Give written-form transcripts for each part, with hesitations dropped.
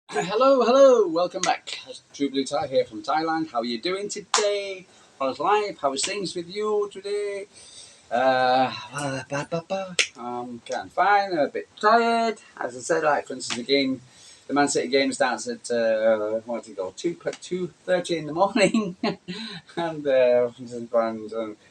Hello, welcome back. True Blue Tie here from Thailand. How are you doing today? How's life? How's things with you today? I'm kind of fine, a bit tired. As I said, like for instance, the Man City game starts at what do you go, 2:30 in the morning, and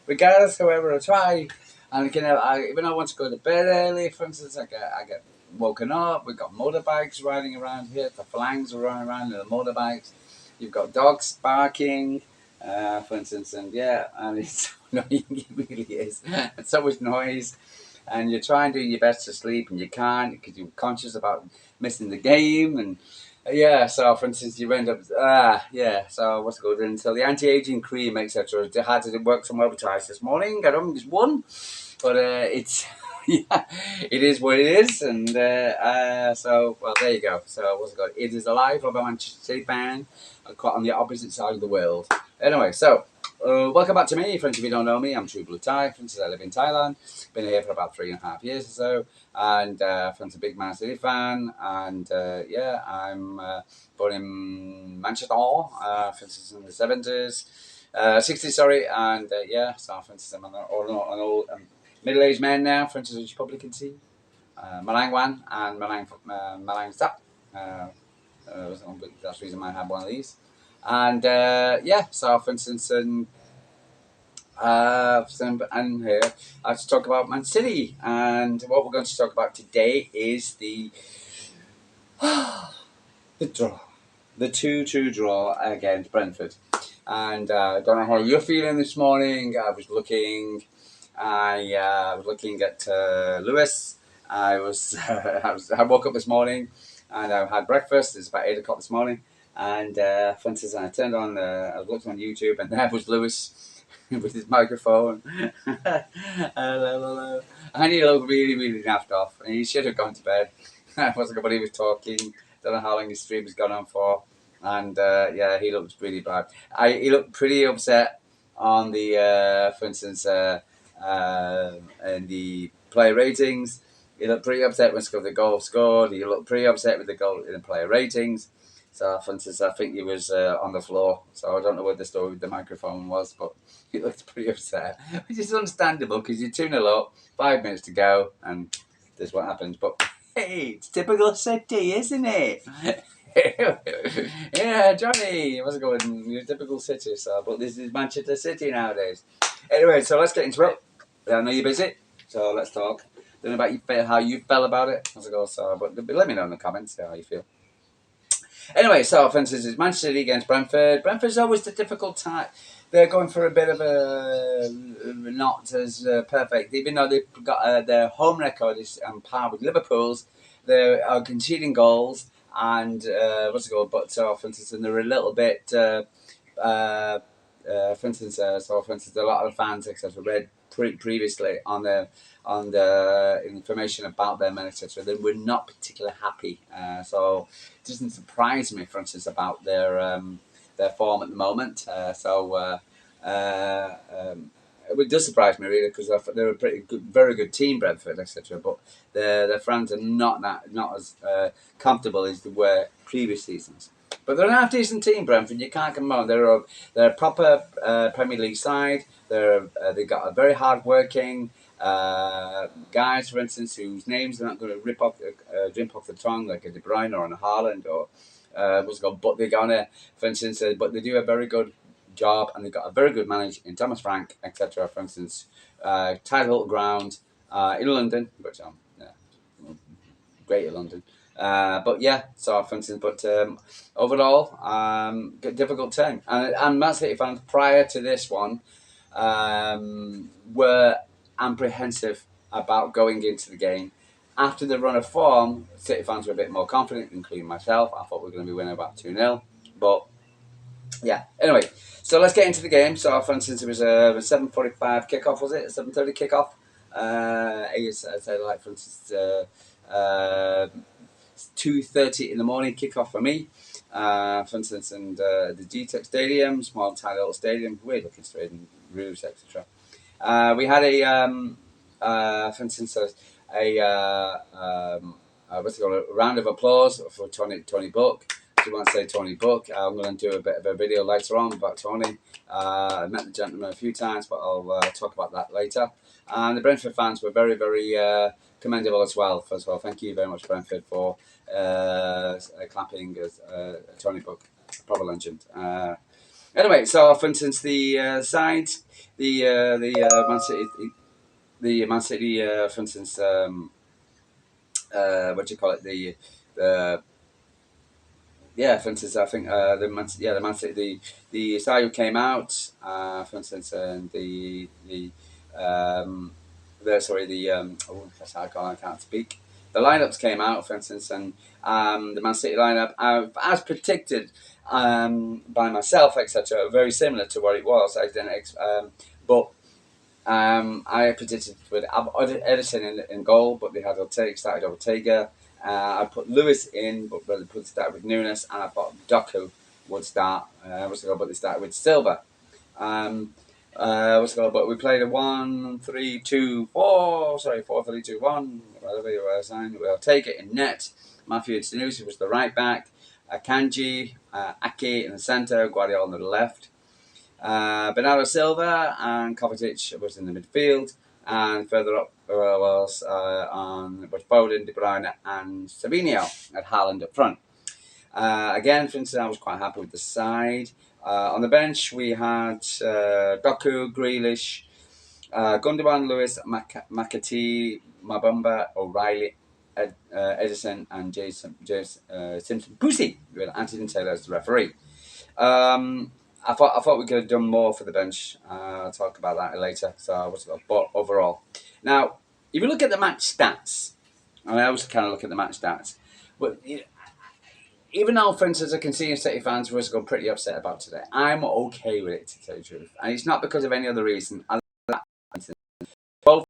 regardless, however, I try, and even though I want to go to bed early, for instance, I get woken up. We've got motorbikes riding around here. The phalanx are running around in the motorbikes. You've got dogs barking, for instance, and it's annoying. It really is. It's so much noise, and you try and do your best to sleep, and you can't because you're conscious about missing the game, and So for instance, you end up So what's it called? Until the anti-aging cream, etc. I had to work some overtime this morning. I don't just one, but it's. Yeah, it is what it is, and well, there you go. So what's it called? It is alive. I'm a Manchester City fan. I'm quite on the opposite side of the world. Anyway, welcome back to me, friends. If you don't know me, I'm True Blue Thai. Friends, I live in Thailand. Been here for about 3.5 years or so, and friends, a big Man City fan, and I'm born in Manchester, for instance, in the 70s. 60s, sorry, and so for instance, I'm an old middle-aged man now, for instance, as you probably can see. Malang Wan and Malang Sap. That's the reason I had one of these. And so for instance, and here I have to talk about Man City. And what we're going to talk about today is the draw, the 2-2 draw against Brentford. And I don't know how you're feeling this morning. I was looking at Lewis. I woke up this morning and I had breakfast. It's about 8 o'clock this morning. And for instance, I turned on, I was looking on YouTube, and there was Lewis with his microphone. Hello. And he looked really, really naffed off. And he should have gone to bed. I wasn't going to believe he was talking. Don't know how long his stream has gone on for. And he looked really bad. He looked pretty upset on for instance, in the player ratings. He looked pretty upset when the goal scored. He looked pretty upset with the goal in the player ratings. So, for instance, I think he was on the floor. So I don't know what the story with the microphone was, but he looked pretty upset, which is understandable because you're 2-0 up, 5 minutes to go, and this is what happens. But hey, it's typical City, isn't it? Yeah, Johnny, what's it going? Your typical City, so but this is Manchester City nowadays. Anyway, so let's get into it. I know you're busy, so let's talk. Don't know about you, how you felt about it. How's it go? So, but let me know in the comments how you feel. Anyway, so for instance, it's Manchester City against Brentford. Brentford's always the difficult time. They're going for a bit of a not as perfect, even though they've got their home record is on par with Liverpool's. They are conceding goals and what's it called? But for instance, and they're a little bit. For instance, a lot of fans, etc., read previously on the information about them, etc. They were not particularly happy. So it doesn't surprise me, for instance, about their form at the moment. It does surprise me really because they're a pretty good, very good team, Brentford, etc. But their fans are not as comfortable as they were previous seasons. But they're a half decent team, Brentford. You can't come on. They're a proper Premier League side. They've got a very hard working guys, for instance, whose names are not going to jump off the tongue like a De Bruyne or a Haaland or what's it called. But they're gonna, for instance, but they do a very good job, and they've got a very good manager in Thomas Frank, etc. For instance, title ground in London, which Greater London. So for instance, overall, difficult time. And Man City fans prior to this one were apprehensive about going into the game. After the run of form, City fans were a bit more confident, including myself. I thought we were going to be winning about 2-0. But yeah, anyway, so let's get into the game. So, for instance, it was a 7:45 kickoff, was it? A 7:30 kickoff. I'd say, like, for instance, 2:30 in the morning kickoff for me. For instance, and the Gtec Stadium, small, tiny little stadium, weird looking stadium, roofs, etc. We had for instance, a What's it called? A round of applause for Tony Buck. If you want to say Tony Buck, I'm going to do a bit of a video later on about Tony. I met the gentleman a few times, but I'll talk about that later. And the Brentford fans were very, very commendable as well. First of all, thank you very much, Brentford, for clapping Tony Buck, proper legend. Anyway, so for instance, the side, the Man City, Man City, for instance, what do you call it? The for instance, I think the Man City, the side who came out, for instance, and I can't speak. The lineups came out, for instance, and the Man City lineup, as predicted by myself, etc., very similar to what it was. I didn't, but I predicted with Edison in goal, but they had started Ortega. I put Lewis in, but they started with Nunes, and I thought Doku would start. But they started with Silva. But we played a 1-3-2-4. Sorry, 4-3-2-1. Whatever you were saying, we'll take it in net. Matthew Sanusi was the right back. Akanji, Ake in the centre, Guardiola on the left. Bernardo Silva and Kovacic was in the midfield, and further up was Foden, De Bruyne, and Savinho at Haaland up front. Again, for instance, I was quite happy with the side. On the bench, we had Doku, Grealish, Gundogan, Lewis, McAtee, Mabumba, O'Reilly, Edison, and Jason Simpson Pussy, with Anthony Taylor as the referee. I thought we could have done more for the bench. I'll talk about that later. But overall, now if you look at the match stats, I always kind of look at the match stats, but even though, for instance, I can see City fans were pretty upset about today, I'm okay with it, to tell you the truth, and it's not because of any other reason. Both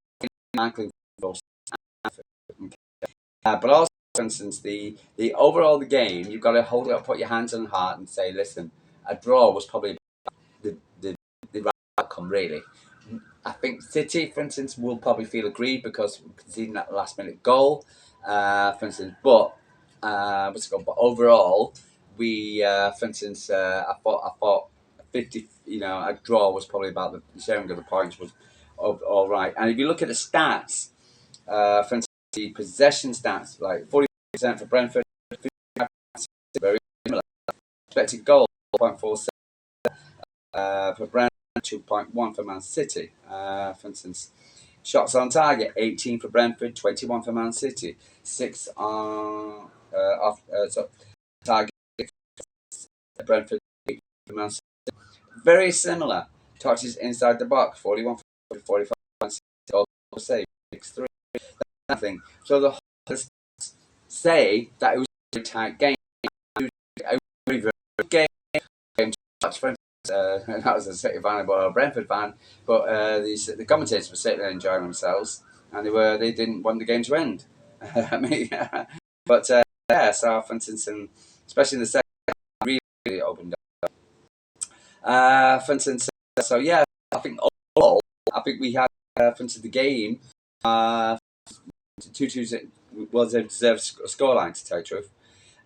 but also, for instance, the overall the game, you've got to hold it up, put your hands on the heart, and say, listen, a draw was probably the right outcome, really. I think City, for instance, will probably feel aggrieved because we're conceding that last minute goal, for instance. But But overall, we, for instance, I thought 50, a draw was probably about the sharing of the points was all right. And if you look at the stats, for instance, the possession stats, like 40% for Brentford, 55% very similar. Expected goal, 0.47 for Brentford, 2.1 for Man City. For instance, shots on target, 18 for Brentford, 21 for Man City. 6 on target for Brentford, 8 for Man City. Very similar. Touches inside the box, 41 for 45 Man City. Also save, 6-3. Nothing. So the whole say that it was a tight game. A very, very good game. That was a City fan, but a Brentford fan. But the commentators were sitting there enjoying themselves, and they didn't want the game to end. I mean, but so for instance, and especially in the second, really opened up. For instance, so yeah, I think overall, we had, for instance, the game. 2-2 was a deserved scoreline, to tell you the truth.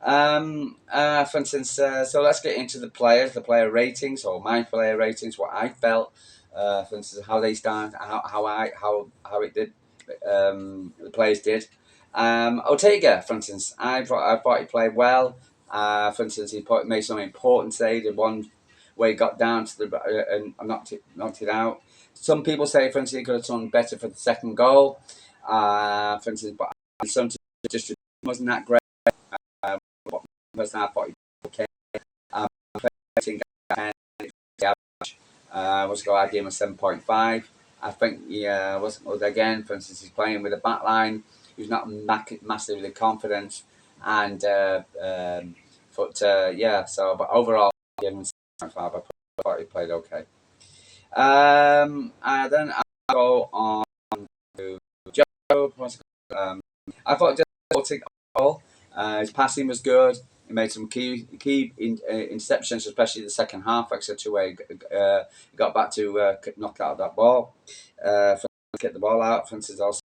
For instance, so let's get into the player ratings, or my player ratings, what I felt, for instance, how they stand, how it did, the players did. Ortega, for instance, I thought he played well. For instance, he made some important saves. The one where he got down to the and knocked it out. Some people say, for instance, he could have done better for the second goal. For instance, but some just wasn't that great. Personally, I thought he was okay. I gave him a 7.5. I think he was again, for instance, he's playing with a back line. He's not massively confident, and but overall, I gave him 7.5. I thought he played okay. And then I'll go on to Joe. I thought Joe took all. His passing was good. He made some key interceptions, especially the second half, etc., where he got back to knock out that ball, get the ball out. For instance, also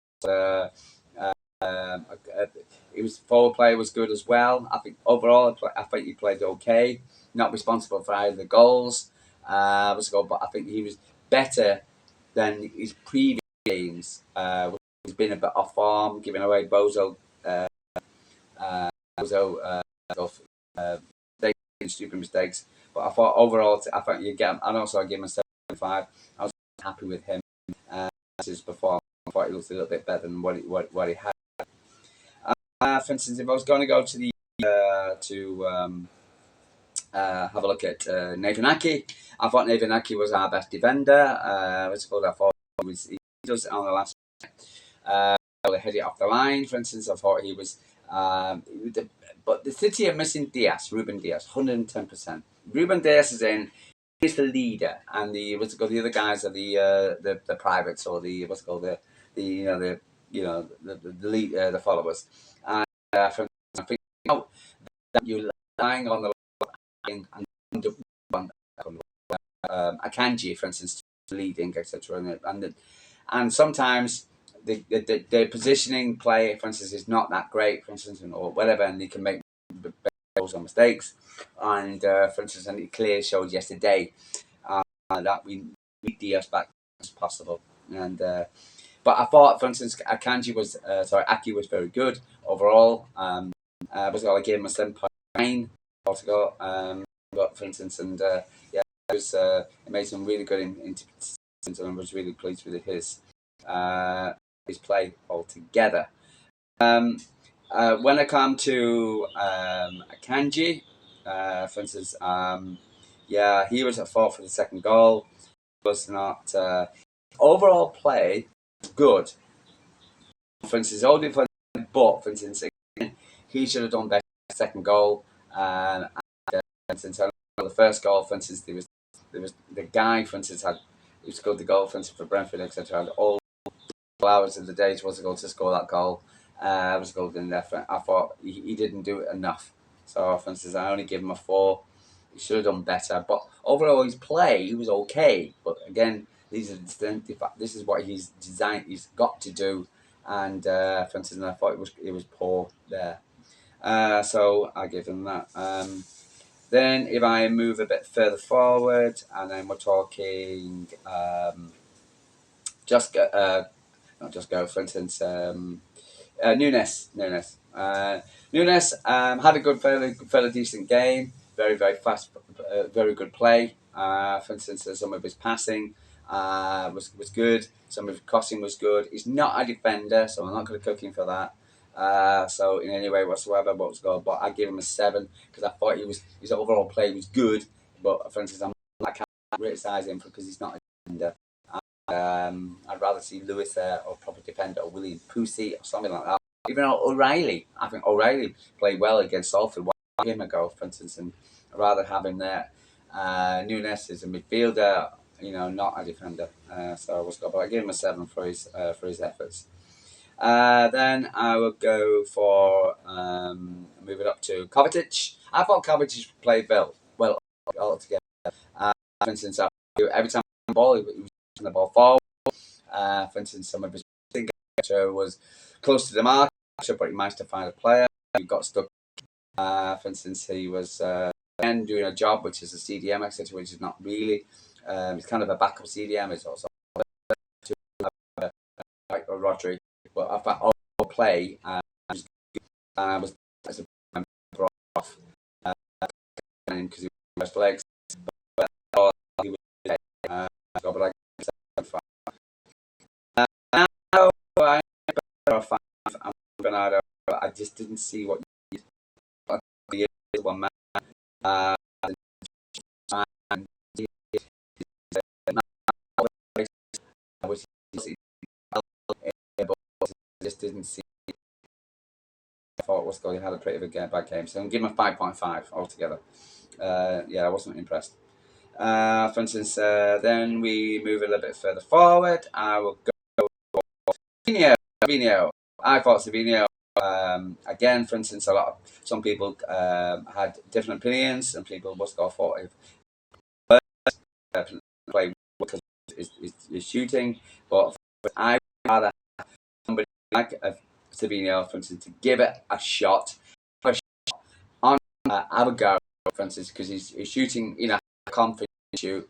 he was forward play was good as well. I think overall, I think he played okay. Not responsible for either the goals. Was a goal, but I think he was better than his previous games. He's been a bit off form, giving away uh, Bozo uh, stupid mistakes. But I thought overall, I think you get. And also I give him a 7.5. I was happy with him. His performance. I thought he looked a little bit better than what he had. For instance, if I was going to go to the have a look at Nathan Aki, I thought Nathan Aki was our best defender. What's it called? I thought he does it on the last. Uh, hit it off the line. For instance, I thought he was. But the City are missing Diaz, Ruben Diaz, 110%. Ruben Diaz is in. He's the leader, and the other guys are the privates, or the what's it called the the lead, the followers. And from I think that you're relying on the line and Akanji, for instance, leading, etc. And sometimes the positioning play, for instance, is not that great, for instance, or whatever, and they can make goals or mistakes. And for instance, and it clearly showed yesterday that we need Diaz back as possible. And but I thought, for instance, Aki was very good overall. I gave him a 7.9 altogether. But for instance, and yeah, it made some really good interceptions, and I was really pleased with his play altogether. When I come to Akanji, for instance, yeah, he was at fault for the second goal. Was not overall play good. For instance, all defense, but for instance, he should have done better. Second goal, and for instance, the first goal, for instance, there was the guy, for instance, who scored the goal, for instance, for Brentford, etc. Had all hours of the day was a goal to score that goal. Was a goal in there. I thought he didn't do it enough. So, for instance, I only give him a 4. He should have done better. But overall, his play, he was okay. But again, this is what he's designed. He's got to do. And for instance, I thought it was poor there. So I give him that. Then if I move a bit further forward, and then we're talking just not just go. For instance, Nunes. Nunes had a fairly decent game. Very, very fast, very good play. For instance, some of his passing was good. Some of his crossing was good. He's not a defender, so I'm not going to cook him for that. So in any way whatsoever, but I give him a 7 because I thought his overall play was good. But for instance, I can't criticise him because he's not a defender. I'd rather see Lewis there or proper defender or William Pusey or something like that. Even O'Reilly, I think O'Reilly played well against Salford a game ago, for instance, and I'd rather have him there. Nunes is a midfielder, not a defender. So I was but I give him a 7 for his efforts. Then I would go for moving up to Kovacic. I thought Kovacic played well altogether. For instance, every time the ball, he was pushing the ball forward. For instance, some of his was close to the mark, but he managed to find a player. He got stuck. For instance, he was again doing a job which is a CDM, etc., which is not really. It's kind of a backup CDM. It's also like Rodri, but I thought all play was brought off because he was first legs, but he was but I Bernardo, I just didn't see what he is one man. I just didn't see. I thought was going to have a pretty bad game, so I'm giving him a 5.5 altogether. Yeah, I wasn't impressed. For instance, then we move a little bit further forward. I will go for Savinho. I thought Savinho. Again, for instance, some people had different opinions, and people must go for it. Play because is shooting, but I rather somebody like Savino, for instance, to give it a shot. A shot on Abigail, for instance, because he's shooting, confident shoot.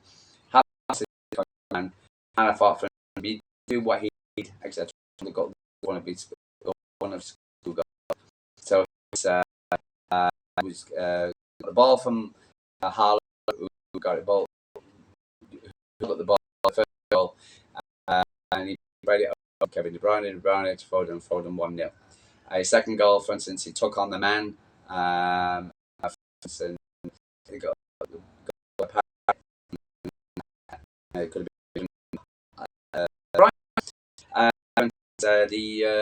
Have and I thought for him, he do what he did, etc. Got one of his school goals. So it was got the ball from Harlow, who got the ball, who got the ball first goal, and he read it up Kevin De Bruyne to Foden 1-0. A second goal, for instance, he took on the man. He got it could have been right. And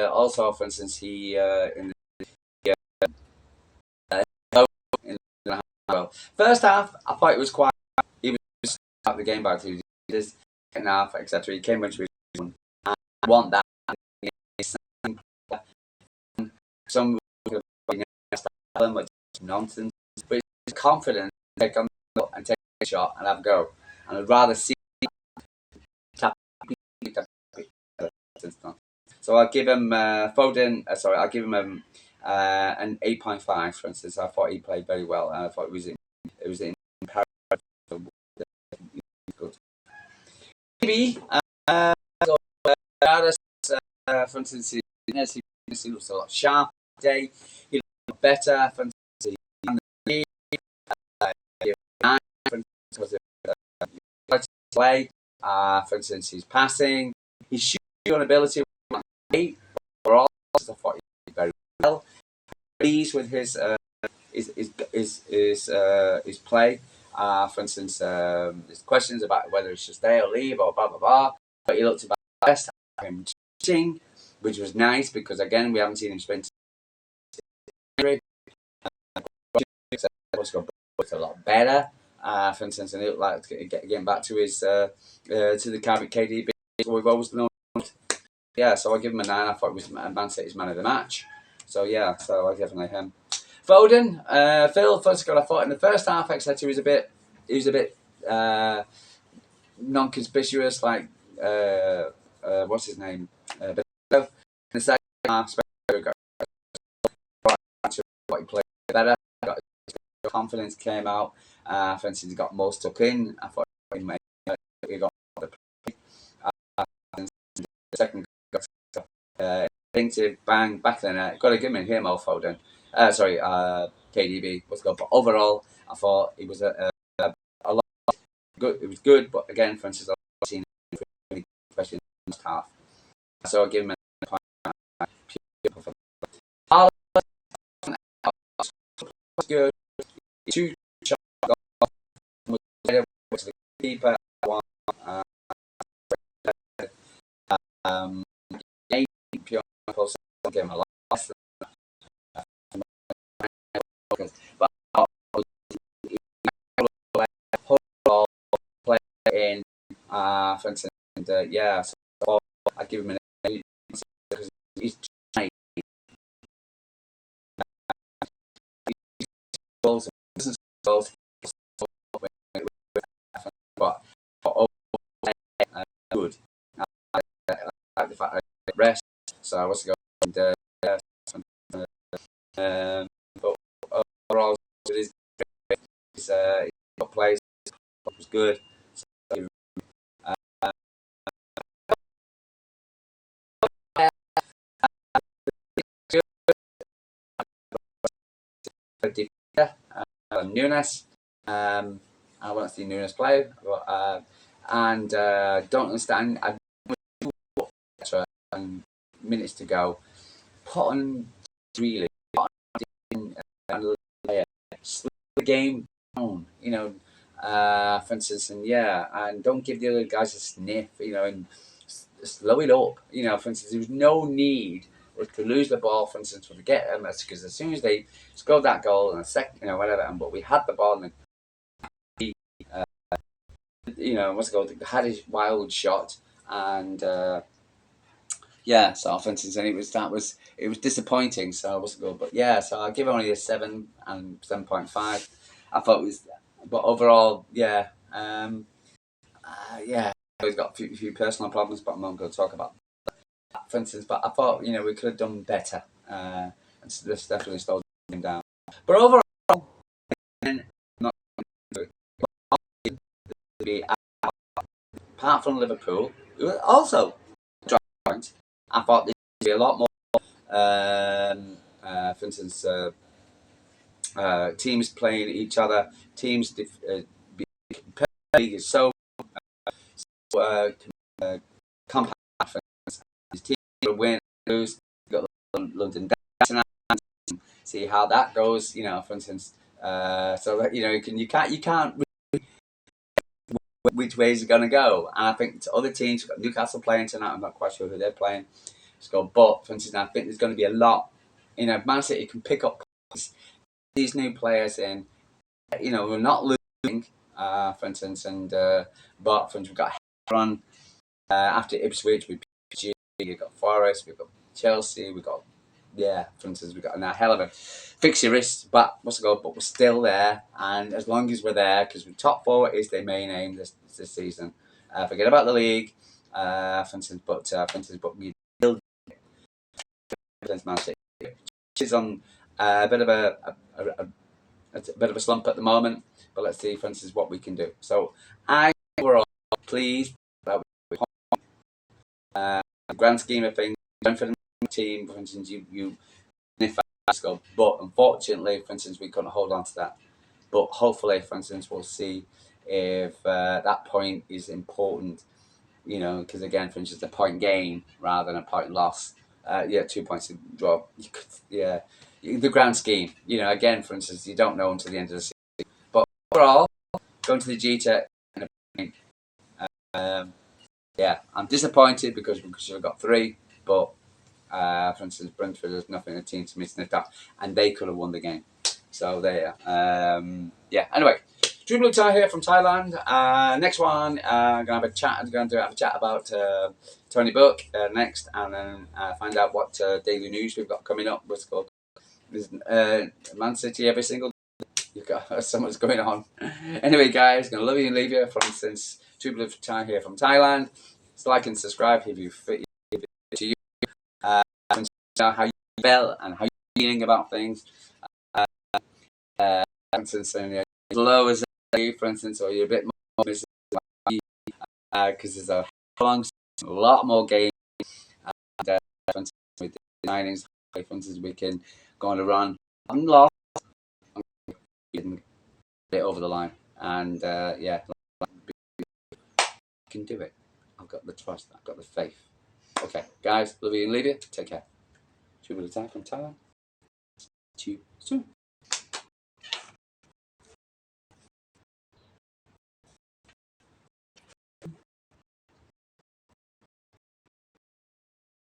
also, for instance, he in the in the well, first half, I thought it was quite. He was out the game back to this second half, etc. He came into his own. I want that. Some much nonsense, but he's confident to take on and take a shot and have a go. And I'd rather see tap. So I'll give him Foden. I'll give him an 8.5. For instance, I thought he played very well, and I thought it was in good. Maybe for instance, he looks a lot sharper today. He looks better. For instance, play. For instance, his passing, his shooting ability. Overall, I thought he did very well. Pleased with his play. For instance, there's questions about whether he should stay or leave or blah blah blah. But he looked about best at him shooting, which was nice because again we haven't seen him sprint. It's a lot better. For instance, and it looked like getting back to his to the KDB. We've always known. Yeah, so I give him a 9. I thought it was Man City's man of the match. So yeah, so I definitely him. Foden, Phil first got. I thought in the first half, etc. He was a bit non-conspicuous. Like what's his name? But in the second half, what he played better. Confidence came out. For instance, he got more stuck in. I thought he got the second instinctive bang back in the net. Got to give him here, Mo Foden. KDB was good, but overall, I thought it was a lot good. It was good, but again, for instance, I've seen really question in the first half, so I'll give him a good. 2 shots was the keeper. One, give him a loss. But play in, for instance, yeah. So I give him an 8 because he's goals and goals. But good. I like the fact I rest. So I was going but overall, it is plays was good. So, Nunes. I want to see Nunes play, but, and don't understand. I've minutes to go. Put on really slow the game down, for instance, and don't give the other guys a sniff, and slow it up, for instance, there was no need to lose the ball, for instance, to get them, because as soon as they scored that goal in a second, whatever, but we had the ball and what's it called, had his wild shot, and so for instance, and it was disappointing, so it wasn't good, but so I'll give it only a 7 and 7.5. I thought it was, but overall, he's got a few personal problems, but I'm not going to talk about for instance, but I thought, you know, we could have done better. And this definitely slowed him down. But overall, not be apart from Liverpool, who were also points. I thought there would be a lot more. For instance, teams playing each other. Teams league is so uh, compact. Teams will win, lose. You've got London Derby, see how that goes. You know, for instance, so that, you know, you can't which way is it going to go. And I think other teams, got Newcastle playing tonight. I'm not quite sure who they're playing. But for instance, I think there's going to be a lot. You know, Man City can pick up points, these new players in. You know, we're not losing. For instance, and but for instance, we've got run after Ipswich, we've got Forest, we've got Chelsea, we've got for instance, we've got a hell of a fixture wrist, but but we're still there, and as long as we're there, because we're top four is their main aim this season. Forget about the league, for instance, but we still Man City. She's on a bit of a bit of a slump at the moment, but let's see, for instance, what we can do. So I overall pleased about the grand scheme of things. Brentford team, for instance, you but unfortunately, for instance, we couldn't hold on to that. But hopefully, for instance, we'll see if that point is important. You know, because again, for instance, a point gain rather than a point loss. 2 points to draw. The grand scheme. You know, again, for instance, you don't know until the end of the season. But overall, going to the Gtec, I'm disappointed because we should have got 3. But for instance, Brentford is nothing a team to miss in the top, and they could have won the game. So there. Anyway, True Blue Tie here from Thailand. Next one, I'm gonna have a chat. I'm going to have a chat about Tony Book next, and then find out what daily news we've got coming up. What's called Man City every single. You've got so much going on. Anyway, guys, gonna love you and leave you. For instance, True Blue Tie here from Thailand. Just like and subscribe if you fit to you. How you felt and how you're feeling about things. For instance, as low as you, for instance, or you're a bit more miserable because there's a lot more games. And for instance, with the signings, for instance, we can go on a run. I'm lost. I'm getting it over the line, and I can do it. I've got the trust. I've got the faith. Okay, guys, love you and leave you. Take care. True Blue Tie from Thailand. See you soon.